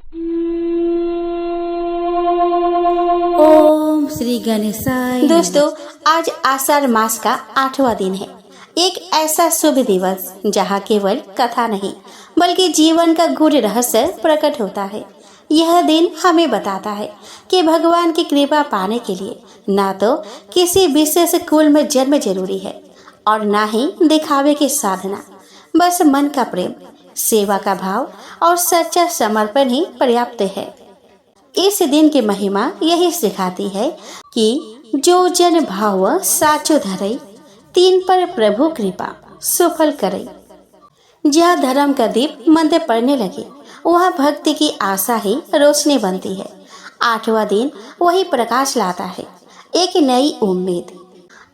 ओम श्री गणेशाय। दोस्तों, आज आषाढ़ मास का 8वां दिन है। एक ऐसा शुभ दिवस जहाँ केवल कथा नहीं बल्कि जीवन का गूढ़ रहस्य प्रकट होता है। यह दिन हमें बताता है कि भगवान की कृपा पाने के लिए ना तो किसी विशेष कुल में जन्म जरूरी है और ना ही दिखावे की साधना। बस मन का प्रेम, सेवा का भाव और सच्चा समर्पण ही पर्याप्त है। इस दिन की महिमा यही सिखाती है कि जो जन भाव साचो धरे, तीन पर प्रभु कृपा सुफल करे। जहाँ धर्म का दीप मंद पड़ने लगे वहाँ भक्ति की आशा ही रोशनी बनती है। 8वां दिन वही प्रकाश लाता है, एक नई उम्मीद,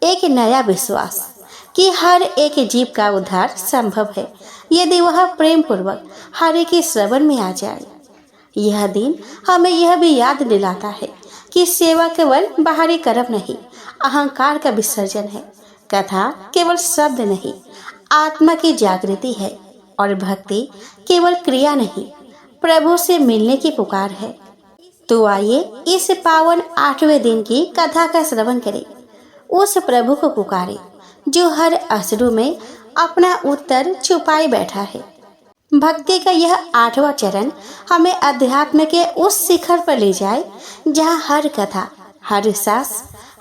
एक नया विश्वास कि हर एक जीव का उद्धार संभव है यदि वह प्रेम पूर्वक हरि के श्रवण में आ जाए। यह दिन हमें यह भी याद दिलाता है कि सेवा केवल बाहरी कर्म नहीं, अहंकार का विसर्जन है। कथा केवल शब्द नहीं, आत्मा की जागृति है और भक्ति केवल क्रिया नहीं, प्रभु से मिलने की पुकार है। तो आइए इस पावन 8वें दिन की कथा का श्रवण करें, उस प्रभु को पुकारें जो हर अश्रु में अपना उत्तर छुपाए बैठा है। भक्ति का यह 8वां चरण हमें अध्यात्म के उस शिखर पर ले जाए जहाँ हर कथा, हर सांस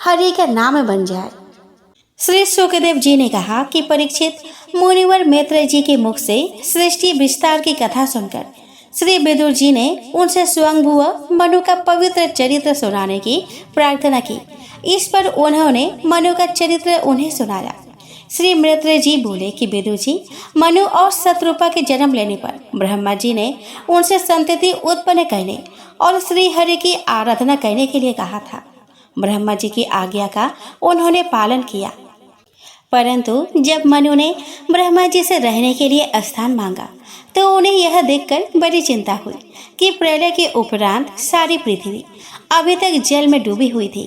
हरि का नाम बन जाए। श्री सुखदेव जी ने कहा कि परीक्षित, मुनिवर मैत्रेय जी के मुख से सृष्टि विस्तार की कथा सुनकर श्री विदुर जी ने उनसे स्वयंभुव मनु का पवित्र चरित्र सुनाने की प्रार्थना की। इस पर उन्होंने मनु का चरित्र उन्हें सुनाया। श्री मैत्रेय जी बोले कि विदुर जी, मनु और शत्रुपा के जन्म लेने पर ब्रह्मा जी ने उनसे संतति उत्पन्न करने और श्री हरि की आराधना करने के लिए कहा था। ब्रह्मा जी की आज्ञा का उन्होंने पालन किया, परंतु जब मनु ने ब्रह्मा जी से रहने के लिए स्थान मांगा तो उन्हें यह देखकर बड़ी चिंता हुई कि प्रलय के उपरांत सारी पृथ्वी अभी तक जल में डूबी हुई थी।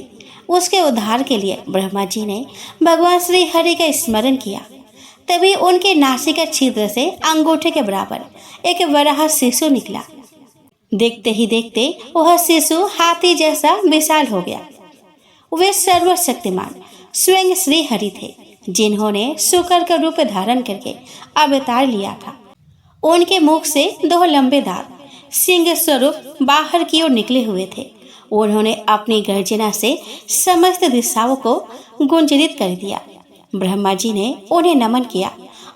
उसके उद्धार के लिए ब्रह्मा जी ने भगवान श्री हरि का स्मरण किया। तभी उनके नासिका छिद्र से अंगूठे के बराबर एक वराह शिशु निकला। देखते ही देखते वह शिशु हाथी जैसा विशाल हो गया। वे सर्वशक्तिमान स्वयं श्री हरि थे, जिन्होंने शुकर का रूप धारण करके अवतार लिया था। उनके मुख से 2 लंबे दांत सिंह स्वरूप बाहर की ओर निकले हुए थे। उन्होंने अपनी गर्जना से समस्त दिशाओं को गुंजरित कर दिया। ब्रह्मा जी ने उन्हें नमन किया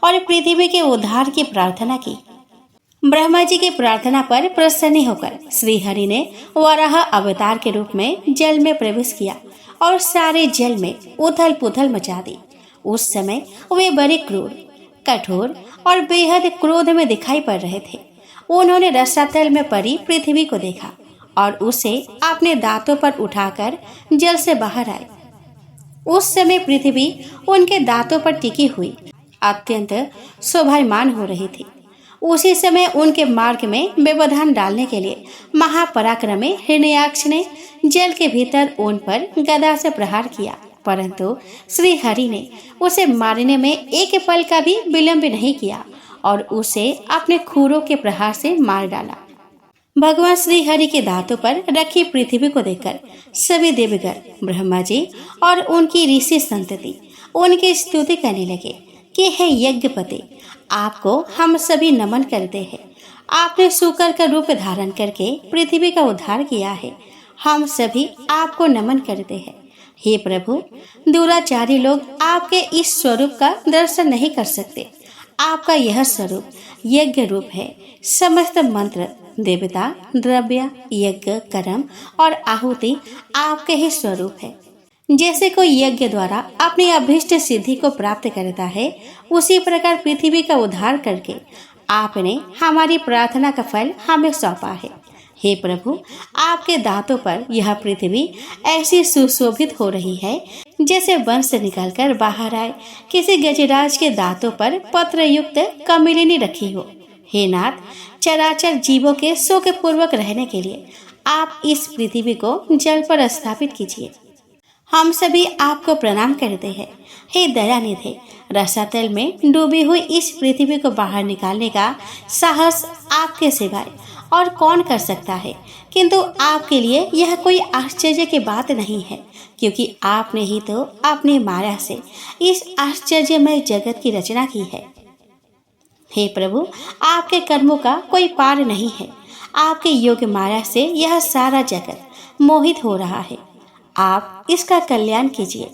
और पृथ्वी के उद्धार की प्रार्थना की। ब्रह्मा जी की प्रार्थना पर प्रसन्न होकर श्री हरि ने वराह अवतार के रूप में जल में प्रवेश किया और सारे जल में उथल पुथल मचा दी। उस समय वे बड़े क्रूर, कठोर और बेहद क्रोध में दिखाई पड़ रहे थे। उन्होंने रसातल में पड़ी पृथ्वी को देखा और उसे अपने दांतों पर उठाकर जल से बाहर आए। उस समय पृथ्वी उनके दांतों पर टिकी हुई अत्यंत शोभायमान हो रही थी। उसी समय उनके मार्ग में व्यवधान डालने के लिए महापराक्रमी हिरण्याक्ष ने जल के भीतर उन पर गदा से प्रहार किया, परंतु श्री हरि ने उसे मारने में एक पल का भी विलंब नहीं किया और उसे अपने खूरों के प्रहार से मार डाला। भगवान श्री हरि के दांतों पर रखी पृथ्वी को देखकर सभी देवगण, ब्रह्मा जी और उनकी ऋषि संतति उनकी स्तुति करने लगे कि हे यज्ञपति, आपको हम सभी नमन करते हैं। आपने शुकर का रूप धारण करके पृथ्वी का उद्धार किया है। हम सभी आपको नमन करते हैं। हे प्रभु, दुराचारी लोग आपके इस स्वरूप का दर्शन नहीं कर सकते। आपका यह स्वरूप यज्ञ रूप है। समस्त मंत्र, देवता, द्रव्य, यज्ञ, कर्म और आहुति आपके ही स्वरूप है। जैसे कोई यज्ञ द्वारा अपनी अभीष्ट सिद्धि को प्राप्त करता है, उसी प्रकार पृथ्वी का उद्धार करके आपने हमारी प्रार्थना का फल हमें सौंपा है। हे प्रभु, आपके दांतों पर यह पृथ्वी ऐसी सुशोभित हो रही है जैसे वन से निकलकर बाहर आए किसी गजराज के दांतों पर पत्र युक्त कमलिनी रखी हो। हे नाथ, चराचर जीवों के सुखपूर्वक रहने के लिए आप इस पृथ्वी को जल पर स्थापित कीजिए। हम सभी आपको प्रणाम करते हैं। हे दयानिधे, रसातल में डूबी हुई इस पृथ्वी को बाहर निकालने का साहस आपके सिवाय और कौन कर सकता है, किंतु आपके लिए यह कोई आश्चर्य की बात नहीं है, क्योंकि आपने ही तो अपनी माया से इस आश्चर्यमय जगत की रचना की है। हे प्रभु, आपके कर्मों का कोई पार नहीं है। आपके योग माया से यह सारा जगत मोहित हो रहा है। आप इसका कल्याण कीजिए।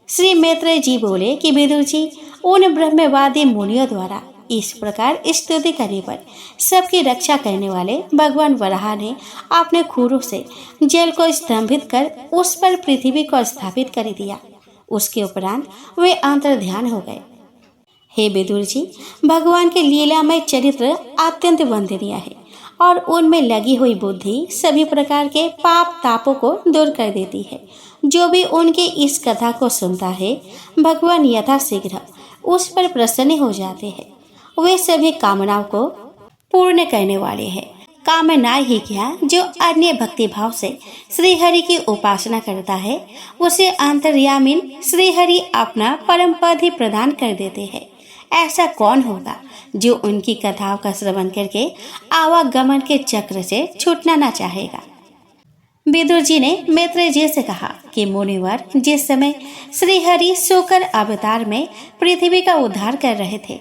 श्री मैत्रेय जी बोले कि विदुर जी, उन ब्रह्मवादी मुनियों द्वारा इस प्रकार स्तुति करने पर सबकी रक्षा करने वाले भगवान वराह ने अपने खुरों से जल को स्तंभित कर उस पर पृथ्वी को स्थापित कर दिया। उसके उपरांत वे अंतर्ध्यान हो गए। हे विदुर जी, भगवान के लीलामय चरित्र अत्यंत वंदनीय है और उनमें लगी हुई बुद्धि सभी प्रकार के पाप तापों को दूर कर देती है। जो भी उनके इस कथा को सुनता है, भगवान यथाशीघ्र उस पर प्रसन्न हो जाते हैं। वे सभी कामनाओं को पूर्ण करने वाले हैं। कामनाएं ही क्या, जो अन्य भक्ति भाव से श्री हरि की उपासना करता है, उसे अंतर्यामीन श्री हरि अपना परम पद ही प्रदान कर देते हैं। ऐसा कौन होगा जो उनकी कथाओं का श्रवण करके आवागमन के चक्र से छूटना न चाहेगा। विदुर जी ने मैत्रेय जी से कहा कि मुनिवर, जिस समय श्री हरि शूकर अवतार में पृथ्वी का उद्धार कर रहे थे,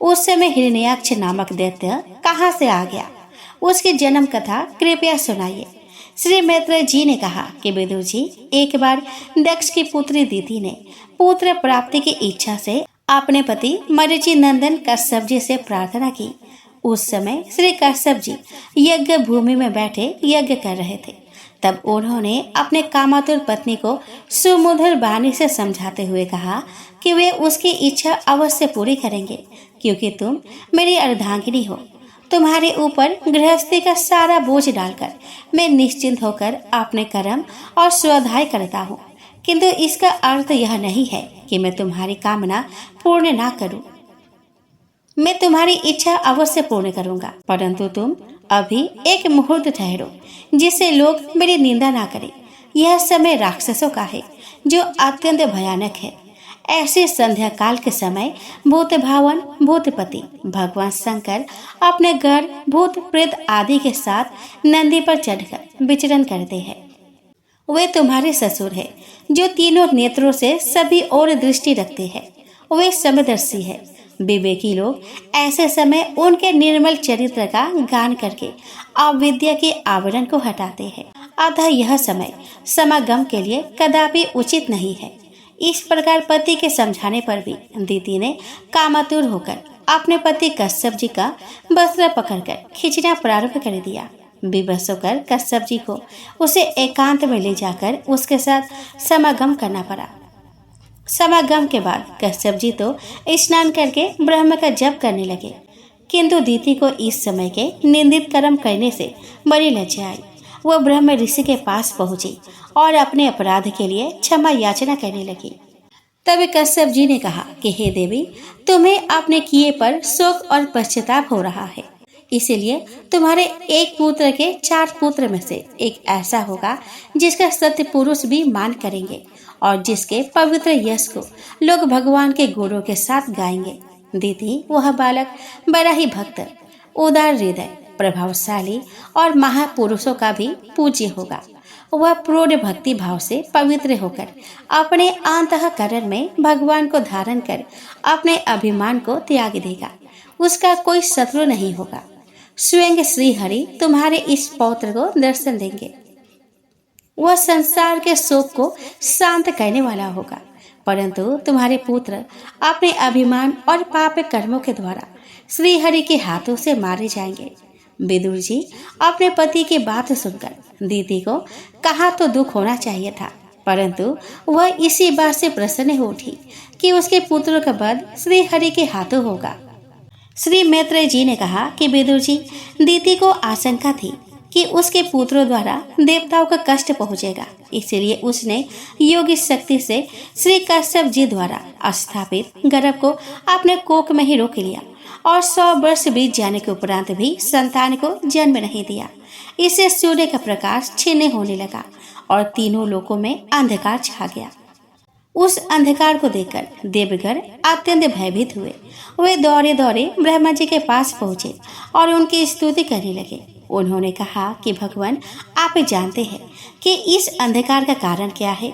उस समय हिरण्याक्ष नामक दैत्य कहाँ से आ गया? उसकी जन्म कथा कृपया सुनाइए। श्री मैत्रेय जी ने कहा कि विदुर जी, एक बार दक्ष की पुत्री दीति ने पुत्र प्राप्ति की इच्छा से अपने पति मरीचि नंदन कश्यप जी से प्रार्थना की। उस समय श्री कश्यप जी यज्ञ भूमि में बैठे यज्ञ कर रहे थे। तब उन्होंने अपने कामातुर पत्नी को सुमधुर वाणी से समझाते हुए कहा कि वे उसकी इच्छा अवश्य पूरी करेंगे, क्योंकि तुम मेरी अर्धांगिनी हो। तुम्हारे ऊपर गृहस्थी का सारा बोझ डालकर मैं निश्चिंत होकर अपने कर्म और स्वाध्याय करता हूँ, किंतु इसका अर्थ यह नहीं है कि मैं तुम्हारी कामना पूर्ण ना करूं। मैं तुम्हारी इच्छा अवश्य पूर्ण करूंगा, परंतु तुम अभी एक मुहूर्त ठहरो, जिससे लोग मेरी निंदा ना करें। यह समय राक्षसों का है, जो अत्यंत भयानक है। ऐसे संध्या काल के समय भूत भावन भूतपति भगवान शंकर अपने घर भूत प्रेत आदि के साथ नंदी पर चढ़कर विचरण करते हैं। वे तुम्हारे ससुर है, जो तीनों नेत्रों से सभी ओर दृष्टि रखते हैं। वे समदर्शी है। विवेकी लोग ऐसे समय उनके निर्मल चरित्र का गान करके अविद्या के आवरण को हटाते हैं। अतः यह समय समागम के लिए कदापि उचित नहीं है। इस प्रकार पति के समझाने पर भी दीति ने कामातुर होकर अपने पति कश्यप जी का वस्त्र पकड़कर खींचना प्रारंभ कर दिया। विवश होकर कश्यप जी को उसे एकांत में ले जाकर उसके साथ समागम करना पड़ा। समागम के बाद कश्यप जी तो स्नान करके ब्रह्म का जप करने लगे, किंतु दीति को इस समय के निंदित कर्म करने से बड़ी लज्जा आई। वह ब्रह्म ऋषि के पास पहुंची और अपने अपराध के लिए क्षमा याचना करने लगी। तब कश्यप जी ने कहा कि हे देवी, तुम्हें अपने किए पर शोक और पश्चाताप हो रहा है। इसीलिए तुम्हारे एक पुत्र के 4 पुत्र में से एक ऐसा होगा जिसका सत्य पुरुष भी मान करेंगे और जिसके पवित्र यश को लोग भगवान के गुणों के साथ गाएंगे। दीति, वह बालक बड़ा ही भक्त, उदार हृदय, प्रभावशाली और महापुरुषों का भी पूज्य होगा। वह पूर्ण भक्ति भाव से पवित्र होकर अपने अंतःकरण में भगवान को धारण कर अपने अभिमान को त्याग देगा। उसका कोई शत्रु नहीं होगा। स्वयं श्री हरि तुम्हारे इस पौत्र को दर्शन देंगे। वह संसार के शोक को शांत करने वाला होगा, परंतु तुम्हारे पुत्र अपने अभिमान और पाप कर्मों के द्वारा श्री हरि के हाथों से मारे जाएंगे। विदुर जी, अपने पति की बात सुनकर दीति को कहा तो दुख होना चाहिए था, परंतु वह इसी बात से प्रसन्न हो उठी कि उसके पुत्रों का वध श्री हरि के हाथों होगा। श्री मैत्रेय जी ने कहा कि विदुर जी, दीति को आशंका थी कि उसके पुत्रों द्वारा देवताओं का कष्ट पहुंचेगा, इसलिए उसने योगी शक्ति से श्री कश्यप जी द्वारा स्थापित गर्भ को अपने कोख में ही रोक लिया और 100 वर्ष बीत जाने के उपरांत भी संतान को जन्म नहीं दिया। इससे सूर्य का प्रकाश क्षीण होने लगा और तीनों लोकों में अंधकार छा गया। उस अंधकार को देखकर देवगण अत्यंत भयभीत हुए। वे दौड़े दौड़े ब्रह्मा जी के पास पहुंचे और उनकी स्तुति करने लगे। उन्होंने कहा कि भगवान, आप जानते हैं कि इस अंधकार का कारण क्या है।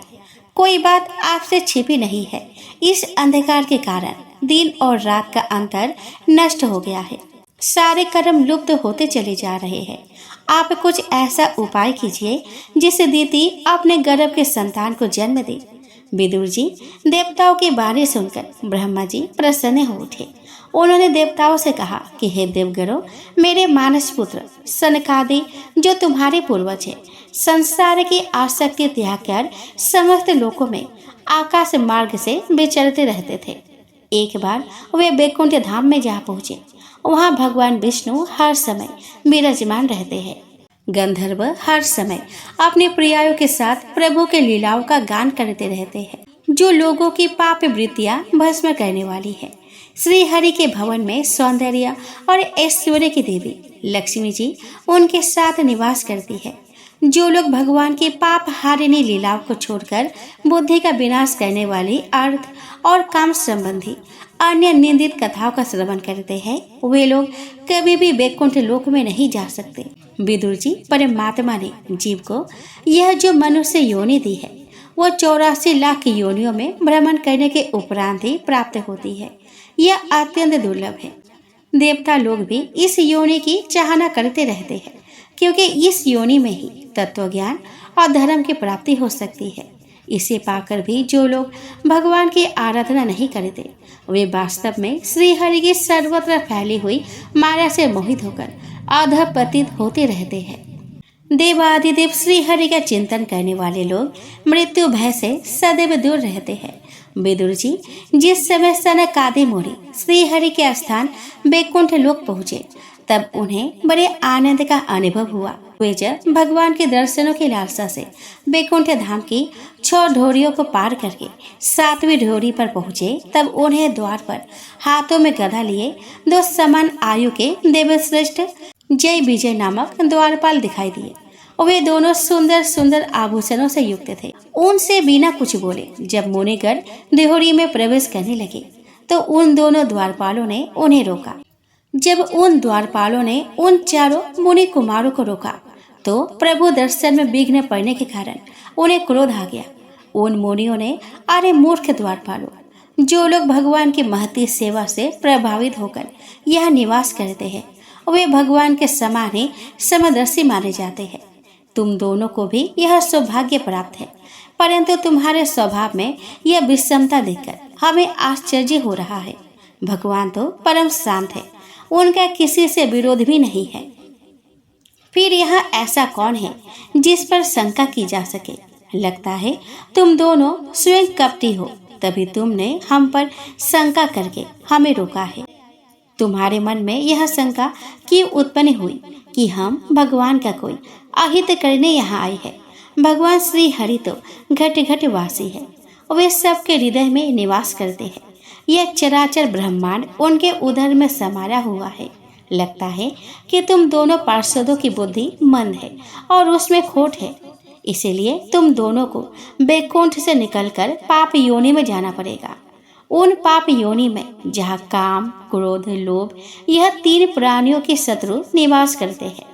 कोई बात आपसे छिपी नहीं है। इस अंधकार के कारण दिन और रात का अंतर नष्ट हो गया है। सारे कर्म लुप्त होते चले जा रहे हैं। आप कुछ ऐसा उपाय कीजिए जिससे दीति अपने गर्भ के संतान को जन्म दे। विदुर जी, देवताओं की बाणी सुनकर ब्रह्मा जी प्रसन्न हो उठे। उन्होंने देवताओं से कहा कि हे देवगणों, मेरे मानस पुत्र सनकादि जो तुम्हारे पूर्वज है, संसार की आसक्ति त्याग कर समस्त लोकों में आकाश मार्ग से विचरते रहते थे। एक बार वे बैकुंठ धाम में जा पहुंचे। वहां भगवान विष्णु हर समय विराजमान रहते हैं। गंधर्व हर समय अपने प्रियाओं के साथ प्रभु के लीलाओं का गान करते रहते हैं, जो लोगों की पाप वृत्तियां भस्म करने वाली है। श्री हरि के भवन में सौंदर्य और ऐश्वर्य की देवी लक्ष्मी जी उनके साथ निवास करती है। जो लोग भगवान की पाप हारिनी लीलाओं को छोड़कर बुद्धि का विनाश करने वाली अर्थ और काम संबंधी अन्य निंदित कथाओं का श्रवण करते हैं, वे लोग कभी भी वैकुंठ लोक में नहीं जा सकते। विदुर जी, परमात्मा ने जीव को यह जो मनुष्य योनि दी है, वो 84 लाख योनियों में भ्रमण करने के उपरांत ही प्राप्त होती है। यह अत्यंत दुर्लभ है। देवता लोग भी इस योनि की चाहना करते रहते हैं, क्योंकि इस योनि में ही तत्व ज्ञान और धर्म की प्राप्ति हो सकती है। इसे पाकर भी जो लोग भगवान की आराधना नहीं करते, वे वास्तव में श्री हरि की सर्वत्र फैली हुई माया से मोहित होकर अधपतित होते रहते हैं। देवादिदेव श्री हरि का चिंतन करने वाले लोग मृत्यु भय से सदैव दूर रहते हैं। विदुर जी, जिस समय सनकादि मुनि श्री हरि के स्थान बैकुंठ लोक पहुँचे, तब उन्हें बड़े आनंद का अनुभव हुआ। वे जब भगवान के दर्शनों की लालसा से बैकुंठ धाम की 6 ढोरियों को पार करके 7वीं ढोरी पर पहुँचे, तब उन्हें द्वार पर हाथों में गदा लिए 2 समान आयु के देवश्रेष्ठ जय विजय नामक द्वारपाल दिखाई दिए। वे दोनों सुंदर सुंदर आभूषणों से युक्त थे। उनसे बिना कुछ बोले जब मुनिगण देहोरी में प्रवेश करने लगे, तो उन दोनों द्वारपालों ने उन्हें रोका। जब उन द्वारपालों ने उन चारों मुनि कुमारों को रोका, तो प्रभु दर्शन में विघ्न पड़ने के कारण उन्हें क्रोध आ गया। उन मुनियों ने, अरे मूर्ख द्वारपालों, जो लोग भगवान की महती सेवा से प्रभावित होकर यह निवास करते हैं, वे भगवान के समान ही समदर्शी माने जाते हैं। तुम दोनों को भी यह सौभाग्य प्राप्त है, परंतु तुम्हारे स्वभाव में यह विषमता देखकर हमें आश्चर्य हो रहा है। भगवान तो परम शांत है, उनका किसी से विरोध भी नहीं है। फिर यहाँ ऐसा कौन है जिस पर शंका की जा सके? लगता है तुम दोनों स्वयं कपटी हो, तभी तुमने हम पर शंका करके हमें रोका है। तुम्हारे मन में यह शंका क्यों उत्पन्न हुई कि हम भगवान का कोई अहित करने यहाँ आए हैं? भगवान श्री हरि तो घट घट वासी है, वे सबके हृदय में निवास करते हैं। यह चराचर ब्रह्मांड उनके उदर में समाया हुआ है। लगता है कि तुम दोनों पार्षदों की बुद्धि मंद है और उसमें खोट है। इसीलिए तुम दोनों को बैकुंठ से निकलकर पाप योनि में जाना पड़ेगा। उन पाप योनि में जहाँ काम, क्रोध, लोभ, यह 3 प्राणियों के शत्रु निवास करते हैं।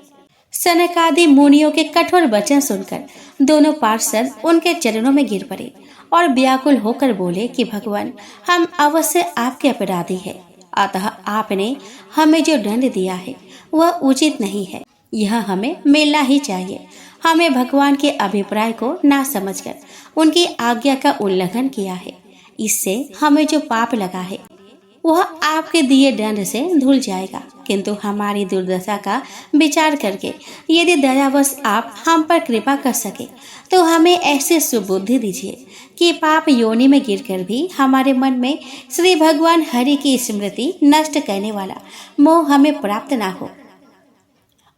सनकादि मुनियों के कठोर वचन सुनकर दोनों पार्षद उनके चरणों में गिर पड़े और व्याकुल होकर बोले कि भगवान, हम अवश्य आपके अपराधी हैं, अतः आपने हमें जो दंड दिया है वह उचित नहीं है। यह हमें मिलना ही चाहिए। हमें भगवान के अभिप्राय को ना समझकर उनकी आज्ञा का उल्लंघन किया है। इससे हमें जो पाप लगा है वह आपके दिए दंड से धुल जाएगा, किंतु हमारी दुर्दशा का विचार करके यदि दयावश आप हम पर कृपा कर सके तो हमें ऐसे सुबुद्धि दीजिए कि पाप योनि में गिरकर भी हमारे मन में श्री भगवान हरि की स्मृति नष्ट करने वाला मोह हमें प्राप्त ना हो।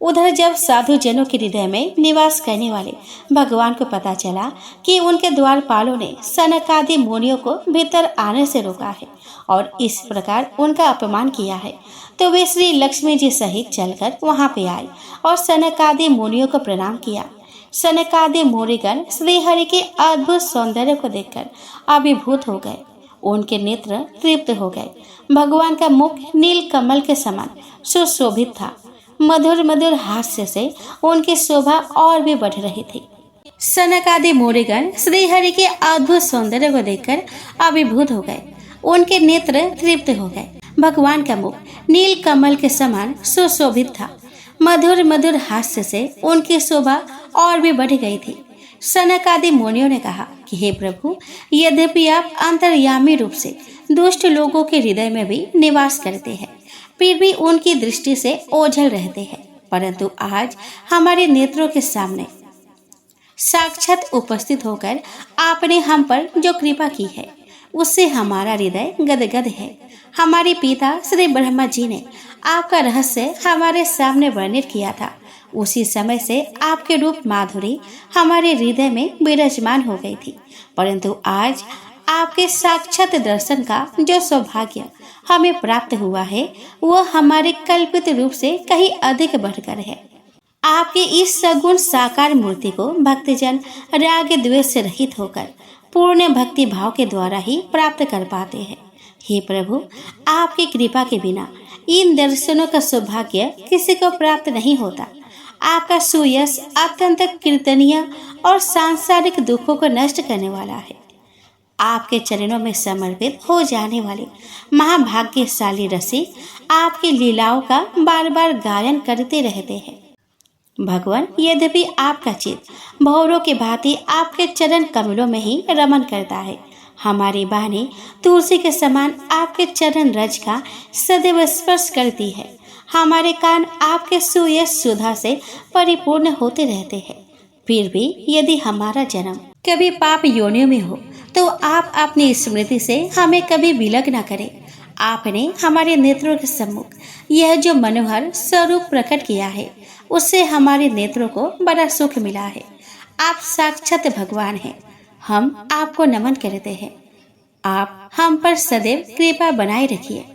उधर जब साधु जनों के हृदय में निवास करने वाले भगवान को पता चला कि उनके द्वारपालों ने सनकादि मुनियों को भीतर आने से रोका है और इस प्रकार उनका अपमान किया है, तो वे श्री लक्ष्मी जी सहित चलकर वहां पे आए और सनकादि मुनियों को प्रणाम किया। सनकादि मुनिगण श्री हरि के अद्भुत सौंदर्य को देखकर अभिभूत हो गए। उनके नेत्र तृप्त हो गए। भगवान का मुख नील कमल के समान सुशोभित था। मधुर मधुर हास्य से उनकी शोभा और भी बढ़ रही थी। सनक आदि मुनिगण श्रीहरि के अद्भुत सौंदर्य को देखकर अभिभूत हो गए। उनके नेत्र तृप्त हो गए। भगवान का मुख नील कमल के समान सुशोभित था। मधुर मधुर हास्य से उनकी शोभा और भी बढ़ गई थी। सनक आदि मुनियों ने कहा कि हे प्रभु, यद्यपि आप अंतर्यामी रूप से दुष्ट लोगों के हृदय में भी निवास करते हैं, फिर भी उनकी दृष्टि से ओझल रहते हैं। परंतु आज हमारे नेत्रों के सामने साक्षात उपस्थित होकर आपने हम पर जो कृपा की है, उससे हमारा हृदय गदगद है। हमारे पिता श्री ब्रह्मा जी ने आपका रहस्य हमारे सामने वर्णित किया था। उसी समय से आपके रूप माधुरी हमारे हृदय में विराजमान हो गई थी। परंतु आज आपके साक्षात दर्शन का जो सौभाग्य हमें प्राप्त हुआ है, वह हमारे कल्पित रूप से कहीं अधिक बढ़कर है। आपके इस सगुण साकार मूर्ति को भक्तजन राग द्वेष से रहित होकर पूर्ण भक्ति भाव के द्वारा ही प्राप्त कर पाते हैं। हे प्रभु, आपकी कृपा के बिना इन दर्शनों का सौभाग्य किसी को प्राप्त नहीं होता। आपका सुयश अत्यंत कीर्तनीय और सांसारिक दुखों को नष्ट करने वाला है। आपके चरणों में समर्पित हो जाने वाले महाभाग्यशाली रसिक आपकी लीलाओं का बार बार गायन करते रहते हैं। भगवान, यद्यपि आपका चित्त भौरों के भांति आपके चरण कमलों में ही रमन करता है, हमारी बाहें तुलसी के समान आपके चरण रज का सदैव स्पर्श करती है। हमारे कान आपके सुयश सुधा से परिपूर्ण होते रहते हैं। फिर भी यदि हमारा जन्म कभी पाप योनियों में हो, तो आप अपनी स्मृति से हमें कभी विलग न करें। आपने हमारे नेत्रों के सम्मुख यह जो मनोहर स्वरूप प्रकट किया है, उससे हमारे नेत्रों को बड़ा सुख मिला है। आप साक्षात भगवान हैं। हम आपको नमन करते हैं। आप हम पर सदैव कृपा बनाए रखिए।